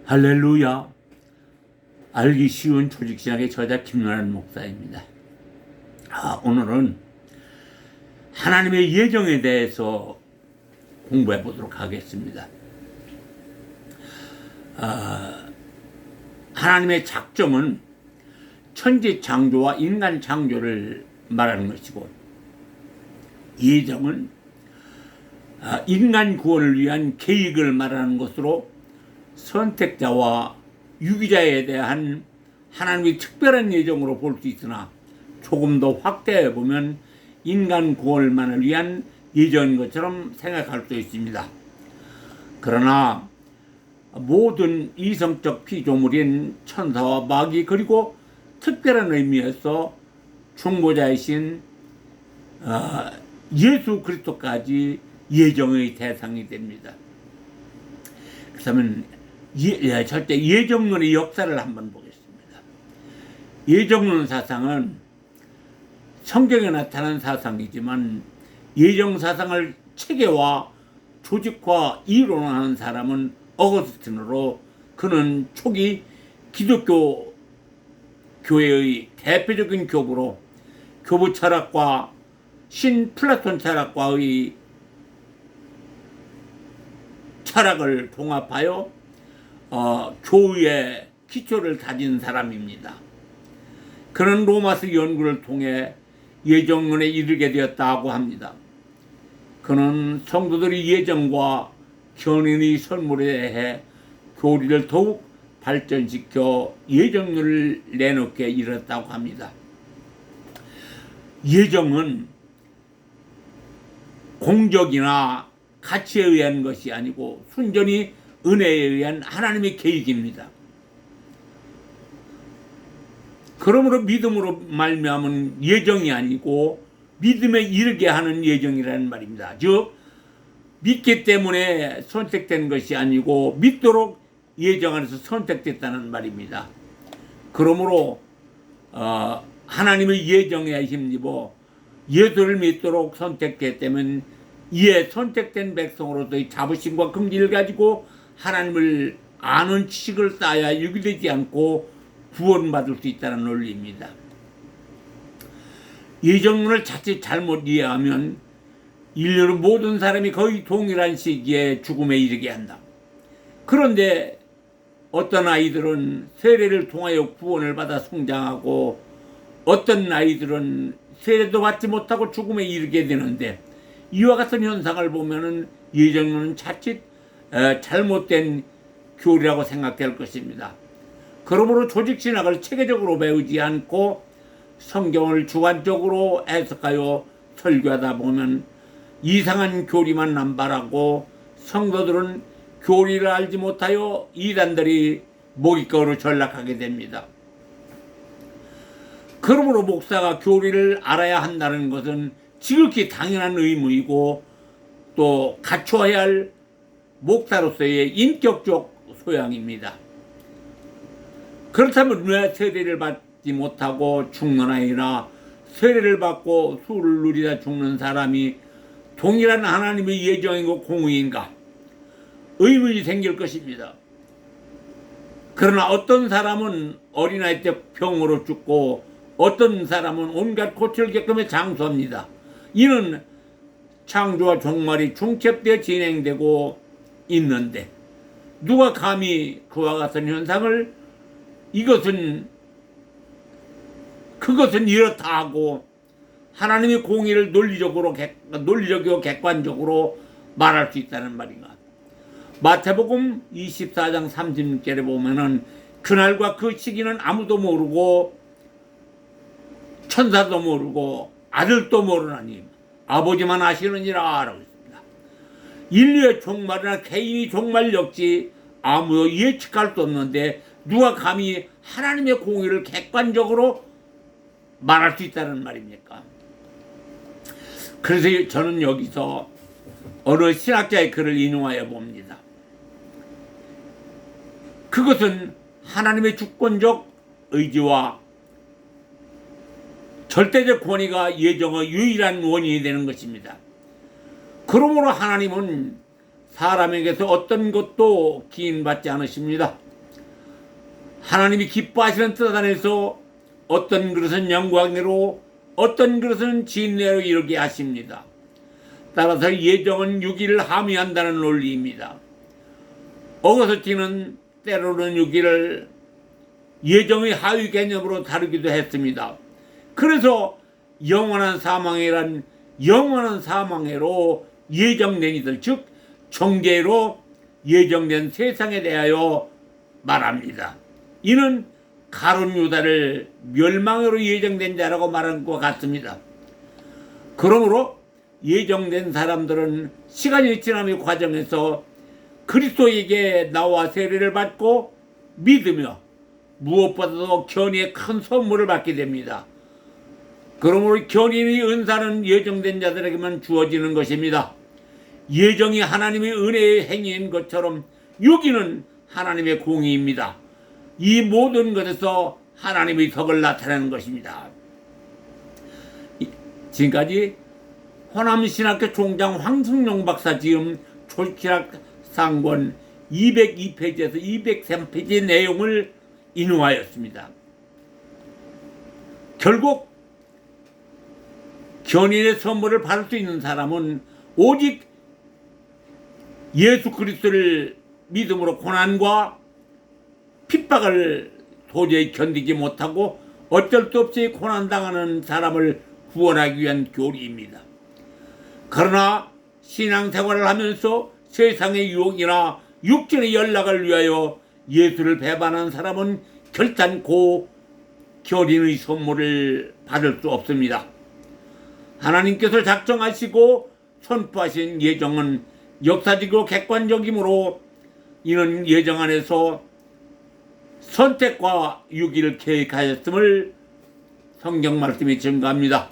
할렐루야. 알기 쉬운 조직신학의 저자 김연한 목사입니다. 오늘은 하나님의 예정에 대해서 공부해 보도록 하겠습니다. 하나님의 작정은 천지 창조와 인간 창조를 말하는 것이고, 예정은 인간 구원을 위한 계획을 말하는 것으로 선택자와 유기자에 대한 하나님의 특별한 예정으로 볼 수 있으나, 조금 더 확대해 보면 인간 구원만을 위한 예정인 것처럼 생각할 수 있습니다. 그러나 모든 이성적 피조물인 천사와 마귀, 그리고 특별한 의미에서 중보자이신 예수 그리스도까지 예정의 대상이 됩니다. 그렇다면 절대 예정론의 역사를 한번 보겠습니다. 예정론 사상은 성경에 나타난 사상이지만, 예정 사상을 체계화, 조직화, 이론화한 사람은 어거스틴으로, 그는 초기 기독교 교회의 대표적인 교부로 교부 철학과 신 플라톤 철학과의 철학을 통합하여 교의의 기초를 다진 사람입니다. 그는 로마서 연구를 통해 예정론에 이르게 되었다고 합니다. 그는 성도들의 예정과 견인의 선물에 대해 교리를 더욱 발전시켜 예정론을 내놓게 이르렀다고 합니다. 예정은 공적이나 가치에 의한 것이 아니고 순전히 은혜에 의한 하나님의 계획입니다. 그러므로 믿음으로 말미암은 예정이 아니고 믿음에 이르게 하는 예정이라는 말입니다. 즉, 믿기 때문에 선택된 것이 아니고 믿도록 예정 안에서 선택됐다는 말입니다. 그러므로 하나님의 예정에 힘입어 예수를 믿도록 선택됐다면, 이에 선택된 백성으로서의 자부심과 긍지를 가지고 하나님을 아는 지식을 쌓아야 유기되지 않고 구원받을 수 있다는 논리입니다. 예정론을 자칫 잘못 이해하면 인류의 모든 사람이 거의 동일한 시기에 죽음에 이르게 한다. 그런데 어떤 아이들은 세례를 통하여 구원을 받아 성장하고, 어떤 아이들은 세례도 받지 못하고 죽음에 이르게 되는데, 이와 같은 현상을 보면은 예정론은 자칫 잘못된 교리라고 생각될 것입니다. 그러므로 조직신학을 체계적으로 배우지 않고 성경을 주관적으로 해석하여 설교하다 보면 이상한 교리만 남발하고, 성도들은 교리를 알지 못하여 이단들이 먹잇감으로 전락하게 됩니다. 그러므로 목사가 교리를 알아야 한다는 것은 지극히 당연한 의무이고, 또 갖춰야 할 목사로서의 인격적 소양입니다. 그렇다면 왜 세례를 받지 못하고 죽는 아이나 세례를 받고 술을 누리다 죽는 사람이 동일한 하나님의 예정이고 공의인가? 의문이 생길 것입니다. 그러나 어떤 사람은 어린아이 때 병으로 죽고, 어떤 사람은 온갖 고초를 겪으며 장수합니다. 이는 창조와 종말이 중첩되어 진행되고 있는데, 누가 감히 그와 같은 현상을 그것은 이렇다 하고 하나님의 공의를 논리적이고 객관적으로 말할 수 있다는 말인가? 마태복음 24장 30절에 보면은 그날과 그 시기는 아무도 모르고 천사도 모르고 아들도 모르나니 아버지만 아시느니라 라고 했습니다. 인류의 종말이나 개인의 종말 역시 아무도 예측할 수 없는데, 누가 감히 하나님의 공의를 객관적으로 말할 수 있다는 말입니까? 그래서 저는 여기서 어느 신학자의 글을 인용하여 봅니다. 그것은 하나님의 주권적 의지와 절대적 권위가 예정의 유일한 원인이 되는 것입니다. 그러므로 하나님은 사람에게서 어떤 것도 기인받지 않으십니다. 하나님이 기뻐하시는 뜻 안에서 어떤 그릇은 영광으로 어떤 그릇은 진례로 이르게 하십니다. 따라서 예정은 유기를 함의한다는 논리입니다. 어거스틴은 때로는 유기를 예정의 하위 개념으로 다루기도 했습니다. 그래서 영원한 사망이란 영원한 사망으로 예정된 이들, 즉 정죄로 예정된 세상에 대하여 말합니다. 이는 가룟 유다를 멸망으로 예정된 자라고 말한 것 같습니다. 그러므로 예정된 사람들은 시간이 지남의 과정에서 그리스도에게 나와 세례를 받고 믿으며 무엇보다도 견의의 큰 선물을 받게 됩니다. 그러므로 견인의 은사는 예정된 자들에게만 주어지는 것입니다. 예정이 하나님의 은혜의 행위인 것처럼 유기는 하나님의 공의입니다. 이 모든 것에서 하나님의 덕을 나타내는 것입니다. 지금까지 호남신학교 총장 황승용 박사 지음 초신학 상권 202페이지에서 203페이지의 내용을 인용하였습니다. 결국 견인의 선물을 받을 수 있는 사람은 오직 예수 그리스도를 믿음으로 고난과 핍박을 도저히 견디지 못하고 어쩔 수 없이 고난당하는 사람을 구원하기 위한 교리입니다. 그러나 신앙생활을 하면서 세상의 유혹이나 육신의 연락을 위하여 예수를 배반한 사람은 결단코 견인의 선물을 받을 수 없습니다. 하나님께서 작정하시고 선포하신 예정은 역사적이고 객관적이므로 이는 예정 안에서 선택과 유기를 계획하였음을 성경 말씀이 증거합니다.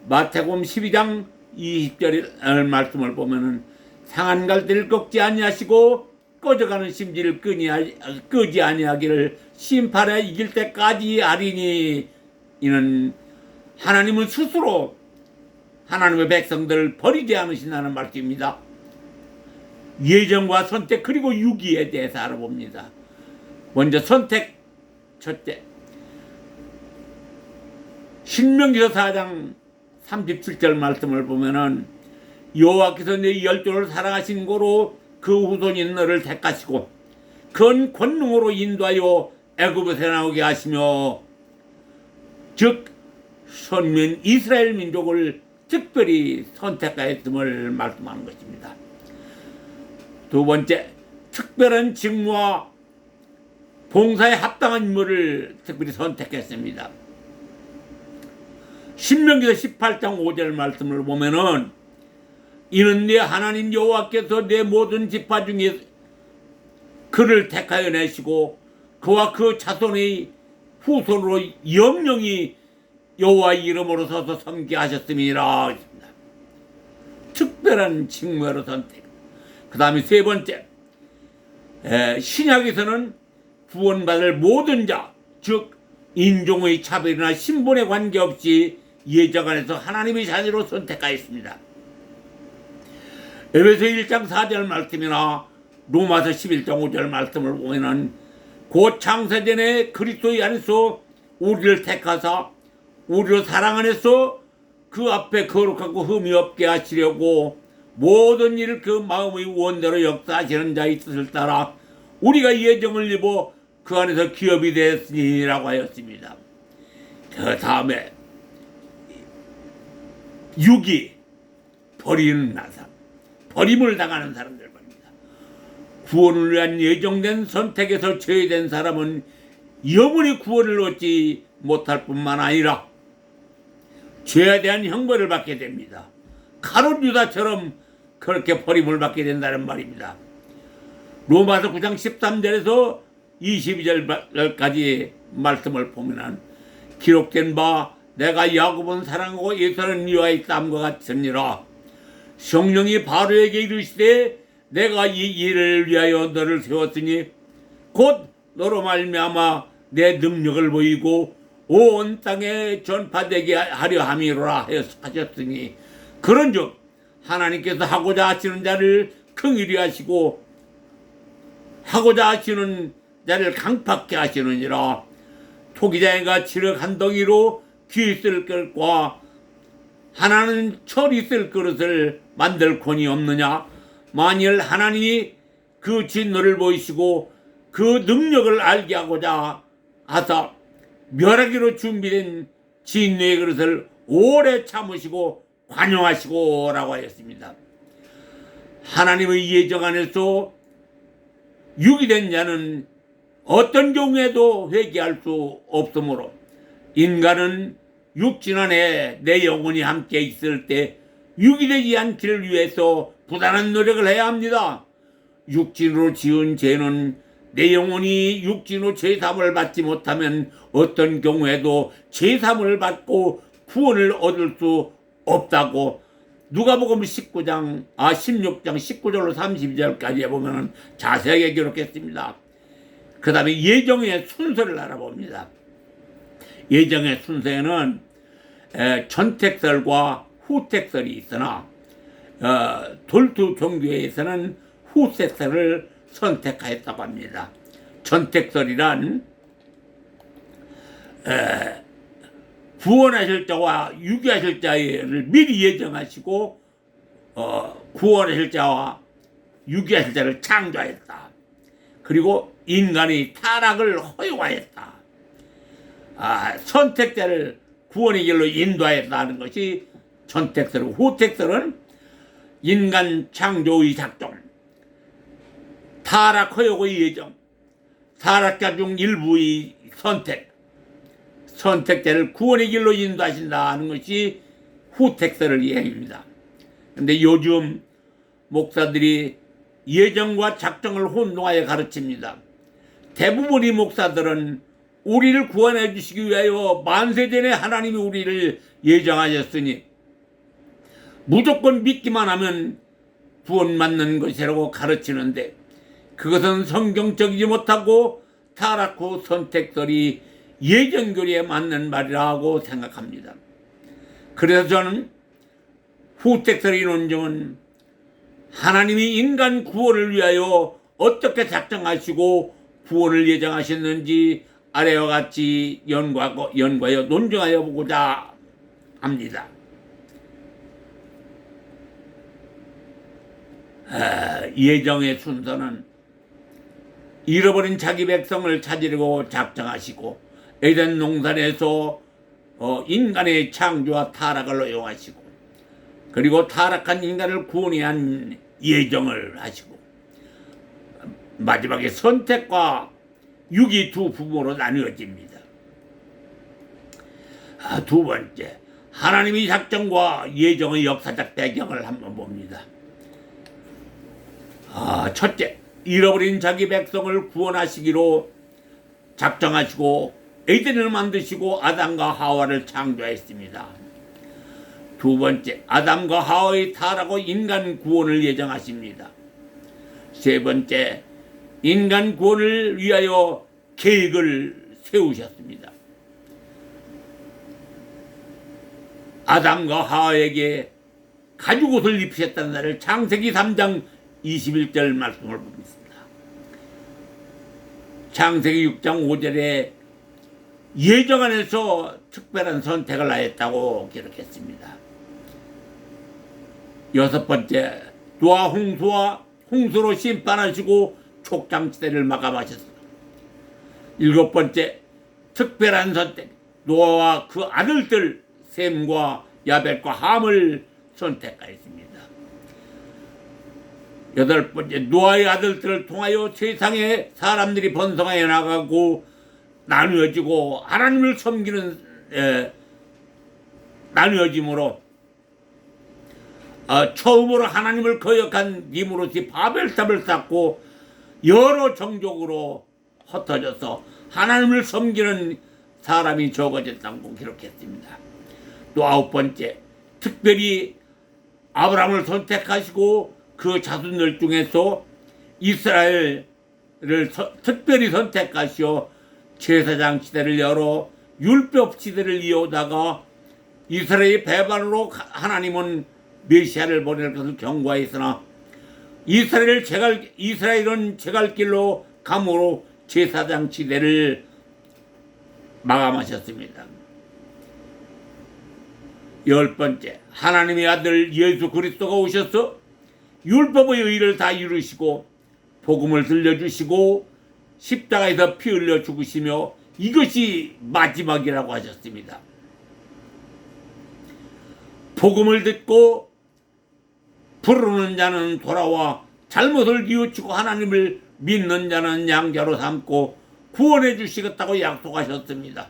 마태복음 12장 20절 말씀을 보면은 상한 갈대를 꺾지 아니하시고 꺼져가는 심지를 끄지 아니하기를 심판에 이길 때까지 하리니, 이는 하나님은 스스로 하나님의 백성들을 버리지 않으신다는 말씀입니다. 예정과 선택 그리고 유기에 대해서 알아봅니다. 먼저 선택, 첫째, 신명기서 4장 37절 말씀을 보면은 여호와께서 내 열조를 사랑하신 고로 그 후손인 너를 택하시고 큰 권능으로 인도하여 애굽에서 나오게 하시며, 즉 선민 이스라엘 민족을 특별히 선택하였음을 말씀하는 것입니다. 두 번째, 특별한 직무와 봉사에 합당한 인물을 특별히 선택했습니다. 신명기서 18장 5절 말씀을 보면은 이는 내 하나님 여호와께서 내 모든 지파 중에 그를 택하여 내시고 그와 그 자손의 후손으로 영영이 여호와의 이름으로 서서 섬기게 하셨음이라 했습니다. 특별한 직무로 선택. 그 다음에 세 번째, 신약에서는 구원받을 모든 자, 즉 인종의 차별이나 신분에 관계없이 예정 안에서 하나님의 자녀로 선택하였습니다. 에베소 1장 4절 말씀이나 로마서 11장 5절 말씀을 보면은 곧 창세전에 그리스도 안에서 우리를 택하사 우리로 사랑 안에서 그 앞에 거룩하고 흠이 없게 하시려고 모든 일을 그 마음의 원대로 역사하시는 자의 뜻을 따라 우리가 예정을 입어 그 안에서 기업이 되었으니라고 하였습니다. 그 다음에 유기, 버리는 나사, 버림을 당하는 사람들 말입니다. 구원을 위한 예정된 선택에서 제외된 사람은 영원히 구원을 얻지 못할 뿐만 아니라 죄에 대한 형벌을 받게 됩니다. 가룟 유다처럼 그렇게 버림을 받게 된다는 말입니다. 로마서 9장 13절에서 22절까지 말씀을 보면 기록된 바 내가 야곱은 사랑하고 에사는 미워하여 땀과 같으니라. 성령이 바로에게 이르시되 내가 이 일을 위하여 너를 세웠으니 곧 너로 말미암아 내 능력을 보이고 온 땅에 전파되게 하려 함이로라 하셨으니, 그런즉 하나님께서 하고자 하시는 자를 긍휼히 하시고 하고자 하시는 자를 강팍케 하시느니라. 토기장이가 칠흑 한 덩이로 귀 쓸 것과 하나는 철이 쓸 그릇을 만들 권이 없느냐. 만일 하나님이 그 진노를 보이시고 그 능력을 알게 하고자 하사 멸하기로 준비된 진노의 그릇을 오래 참으시고 관용하시고 라고 하였습니다. 하나님의 예정 안에서 유기된 자는 어떤 경우에도 회개할 수 없으므로 인간은 육신 안에 내 영혼이 함께 있을 때 유기되지 않기를 위해서 부단한 노력을 해야 합니다. 육신으로 지은 죄는 내 영혼이 육신으로 죄사함을 받지 못하면 어떤 경우에도 죄사함을 받고 구원을 얻을 수 없다고 누가복음 16장 19절로 32절까지 보면 자세하게 기록했습니다. 그 다음에 예정의 순서를 알아봅니다. 예정의 순서에는 전택설과 후택설이 있으나 돌투 종교에서는 후택설을 선택하였다고 합니다. 전택설이란 구원하실 자와 유기하실 자를 미리 예정하시고 구원하실 자와 유기하실 자를 창조하였다. 그리고 인간의 타락을 허용하였다. 선택자를 구원의 길로 인도하였다는 것이 전택설이고, 후택설은 인간 창조의 작동, 타락 허용의 예정, 타락자 중 일부의 선택자를 구원의 길로 인도하신다는 것이 후택설의 이행입니다. 그런데 요즘 목사들이 예정과 작정을 혼동하여 가르칩니다. 대부분의 목사들은 우리를 구원해 주시기 위하여 만세전에 하나님이 우리를 예정하셨으니 무조건 믿기만 하면 구원받는 것이라고 가르치는데, 그것은 성경적이지 못하고 타락 후 선택설이 예정교리에 맞는 말이라고 생각합니다. 그래서 저는 후택설의 논증은 하나님이 인간 구원을 위하여 어떻게 작정하시고 구원을 예정하셨는지 아래와 같이 연구하여 논증하여 보고자 합니다. 예정의 순서는 잃어버린 자기 백성을 찾으려고 작정하시고 에덴 동산에서 인간의 창조와 타락을 허용하시고, 그리고 타락한 인간을 구원해야 한 예정을 하시고, 마지막에 선택과 유기 두 부모로 나누어집니다. 두 번째, 하나님의 작정과 예정의 역사적 배경을 한번 봅니다. 첫째, 잃어버린 자기 백성을 구원하시기로 작정하시고 에덴을 만드시고 아담과 하와를 창조했습니다. 두 번째, 아담과 하와의 타락과 인간 구원을 예정하십니다. 세 번째, 인간 구원을 위하여 계획을 세우셨습니다. 아담과 하와에게 가죽옷을 입히셨다는 날을 창세기 3장 21절 말씀을 봅니다. 창세기 6장 5절에 예정 안에서 특별한 선택을 하였다고 기록했습니다. 여섯 번째, 노아 홍수로 심판하시고 촉장시대를 마감하셨습니다. 일곱 번째, 특별한 선택, 노아와 그 아들들 셈과 야벳과 함을 선택하였습니다. 여덟 번째, 노아의 아들들을 통하여 세상에 사람들이 번성하여 나가고 나누어지고 하나님을 섬기는 나누어짐으로 처음으로 하나님을 거역한 니므롯이 바벨탑을 쌓고 여러 종족으로 흩어져서 하나님을 섬기는 사람이 적어졌다고 기록했습니다. 또 아홉 번째, 특별히 아브라함을 선택하시고 그 자손들 중에서 이스라엘을 특별히 선택하시어 제사장 시대를 열어 율법 시대를 이어오다가 이스라엘의 배반으로 하나님은 메시아를 보낼 것을 경고하였으나 이스라엘은 제갈 길로 감으로 제사장 시대를 마감하셨습니다. 10번째, 하나님의 아들 예수 그리스도가 오셔서 율법의 의를 다 이루시고 복음을 들려주시고 십자가에서 피 흘려 죽으시며 이것이 마지막이라고 하셨습니다. 복음을 듣고 부르는 자는 돌아와 잘못을 뉘우치고 하나님을 믿는 자는 양자로 삼고 구원해 주시겠다고 약속하셨습니다.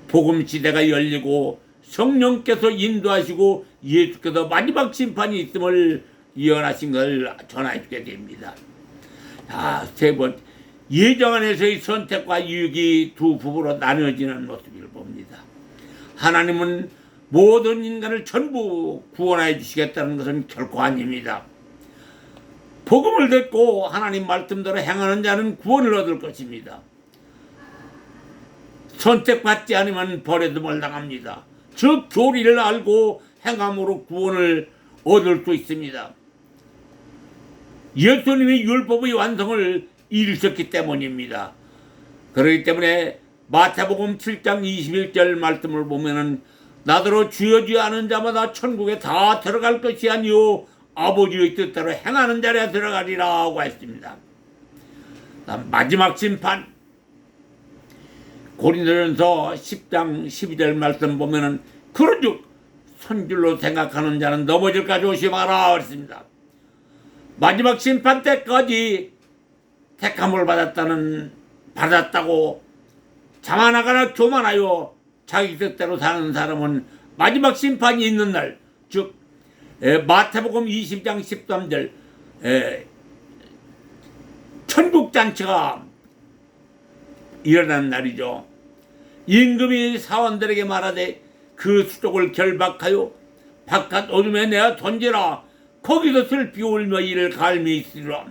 복음 시대가 열리고 성령께서 인도하시고 예수께서 마지막 심판이 있음을 예언하신 걸 전해주게 됩니다. 자, 세 번째, 예정 안에서의 선택과 유익이 두 부부로 나눠지는 모습을 봅니다. 하나님은 모든 인간을 전부 구원해 주시겠다는 것은 결코 아닙니다. 복음을 듣고 하나님 말씀대로 행하는 자는 구원을 얻을 것입니다. 선택받지 않으면 버려둠을 당합니다. 즉 교리를 알고 행함으로 구원을 얻을 수 있습니다. 예수님이 율법의 완성을 이루셨기 때문입니다. 그렇기 때문에 마태복음 7장 21절 말씀을 보면은 나더러 주여 주여 하는 자마다 천국에 다 들어갈 것이 아니요 아버지의 뜻대로 행하는 자라 들어가리라고 했습니다. 마지막 심판, 고린도전서 10장 12절 말씀 보면은 그런즉 선줄로 생각하는 자는 넘어질까 조심하라 그랬습니다. 마지막 심판 때까지 택함을 받았다고 자만하거나 교만하여 자기 뜻대로 사는 사람은 마지막 심판이 있는 날, 즉 마태복음 20장 13절 천국잔치가 일어난 날이죠. 임금이 사원들에게 말하되 그 수족을 결박하여 바깥 어둠에 내어 던지라. 거기서 슬피 울며 이를 갈미 있으리라.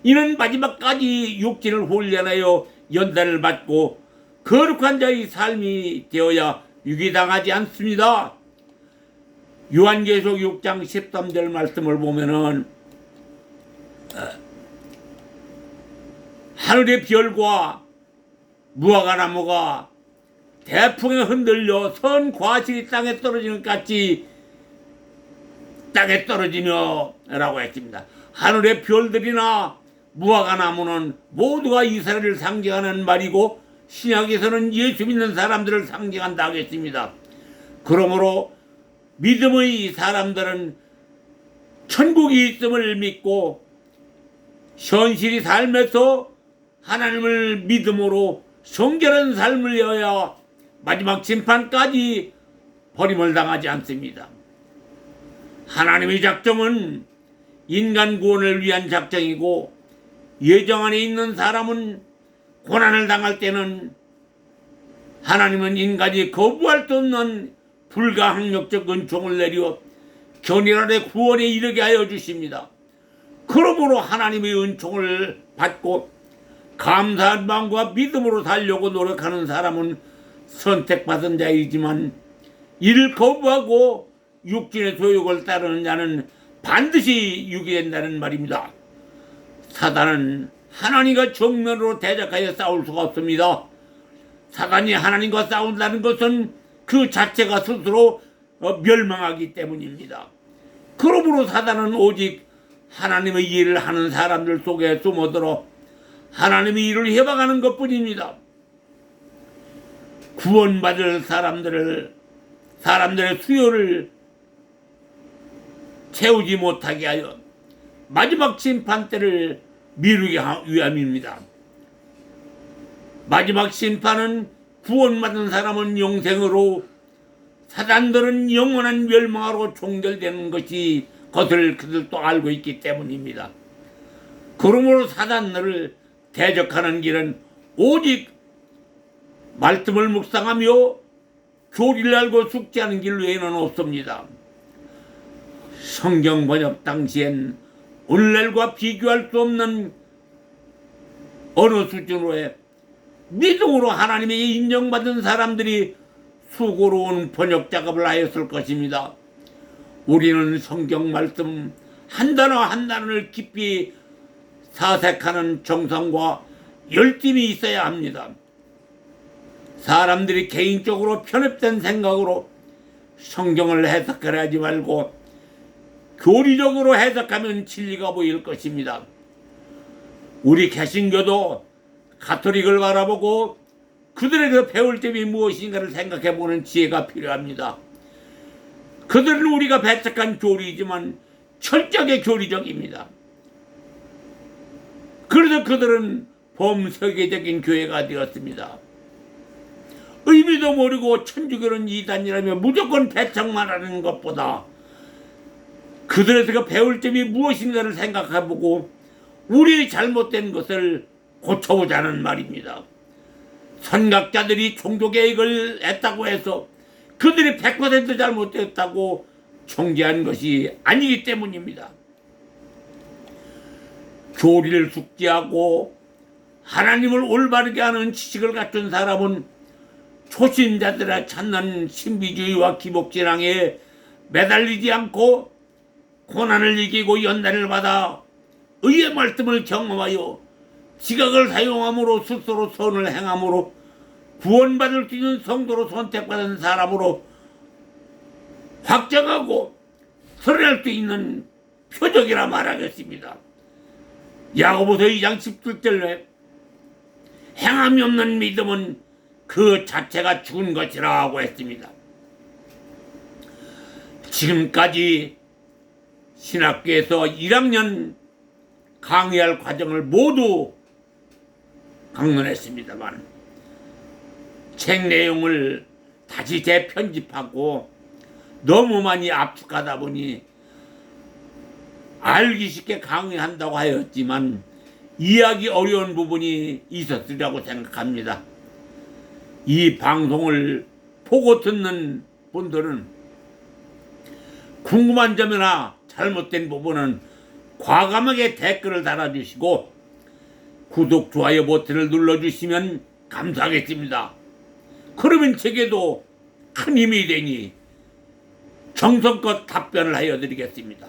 이는 마지막까지 육신을 훈련하여 연단을 받고 거룩한 자의 삶이 되어야 유기당하지 않습니다. 요한계시록 6장 13절 말씀을 보면은 하늘의 별과 무화과나무가 대풍에 흔들려 선 과실이 땅에 떨어지는 같이 땅에 떨어지며 라고 했습니다. 하늘의 별들이나 무화과나무는 모두가 이스라엘을 상징하는 말이고 신약에서는 예수 믿는 사람들을 상징한다 하겠습니다. 그러므로 믿음의 사람들은 천국이 있음을 믿고 현실이 삶에서 하나님을 믿음으로 성결한 삶을 이어야 마지막 심판까지 버림을 당하지 않습니다. 하나님의 작정은 인간 구원을 위한 작정이고 예정 안에 있는 사람은 고난을 당할 때는 하나님은 인간이 거부할 수 없는 불가항력적 은총을 내려 견일하되 구원에 이르게 하여 주십니다. 그러므로 하나님의 은총을 받고 감사한 마음과 믿음으로 살려고 노력하는 사람은 선택받은 자이지만 이를 거부하고 육신의 소욕을 따르는 자는 반드시 유기된다는 말입니다. 사단은 하나님과 정면으로 대적하여 싸울 수가 없습니다. 사단이 하나님과 싸운다는 것은 그 자체가 스스로 멸망하기 때문입니다. 그러므로 사단은 오직 하나님의 일을 하는 사람들 속에 숨어들어 하나님의 일을 해방하는 것뿐입니다. 구원받을 사람들의 수요를 채우지 못하게 하여 마지막 심판 때를 미루게 위함입니다. 마지막 심판은 구원받은 사람은 영생으로, 사단들은 영원한 멸망으로 종결되는 것을 그들도 알고 있기 때문입니다. 그러므로 사단들을 대적하는 길은 오직 말씀을 묵상하며 교리를 알고 숙지하는 길 외에는 없습니다. 성경 번역 당시엔 오늘날과 비교할 수 없는 어느 수준으로의 믿음으로 하나님의 인정받은 사람들이 수고로운 번역 작업을 하였을 것입니다. 우리는 성경 말씀 한 단어 한 단어를 깊이 사색하는 정성과 열심이 있어야 합니다. 사람들이 개인적으로 편협된 생각으로 성경을 해석하지 말고 교리적으로 해석하면 진리가 보일 것입니다. 우리 개신교도 가톨릭을 바라보고 그들에게 배울 점이 무엇인가를 생각해보는 지혜가 필요합니다. 그들은 우리가 배척한 교리이지만 철저하게 교리적입니다. 그래서 그들은 범세계적인 교회가 되었습니다. 의미도 모르고 천주교는 이단이라며 무조건 배척만 하는 것보다 그들에서 배울 점이 무엇인가를 생각해보고 우리의 잘못된 것을 고쳐보자는 말입니다. 선각자들이 종교개혁을 했다고 해서 그들이 100% 잘못됐다고 총재한 것이 아니기 때문입니다. 교리를 숙지하고 하나님을 올바르게 하는 지식을 갖춘 사람은 초신자들의 찾는 신비주의와 기복진앙에 매달리지 않고 고난을 이기고 연단을 받아 의의 말씀을 경험하여 지각을 사용함으로 스스로 선을 행함으로 구원받을 수 있는 성도로 선택받은 사람으로 확정하고 설할 수 있는 표적이라 말하겠습니다. 야고보서 2장 17절에 행함이 없는 믿음은 그 자체가 죽은 것이라고 했습니다. 지금까지 신학교에서 1학년 강의할 과정을 모두 강론했습니다만 책 내용을 다시 재편집하고 너무 많이 압축하다 보니 알기 쉽게 강의한다고 하였지만 이해하기 어려운 부분이 있었으리라고 생각합니다. 이 방송을 보고 듣는 분들은 궁금한 점이나 잘못된 부분은 과감하게 댓글을 달아주시고 구독, 좋아요 버튼을 눌러주시면 감사하겠습니다. 그러면 제게도 큰 힘이 되니 정성껏 답변을 하여 드리겠습니다.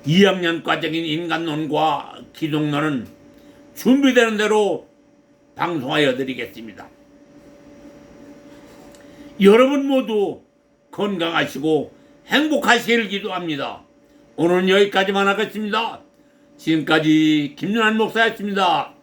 2학년 과정인 인간론과 기독론은 준비되는 대로 방송하여 드리겠습니다. 여러분 모두 건강하시고 행복하시기를 기도합니다. 오늘은 여기까지만 하겠습니다. 지금까지 김윤환 목사였습니다.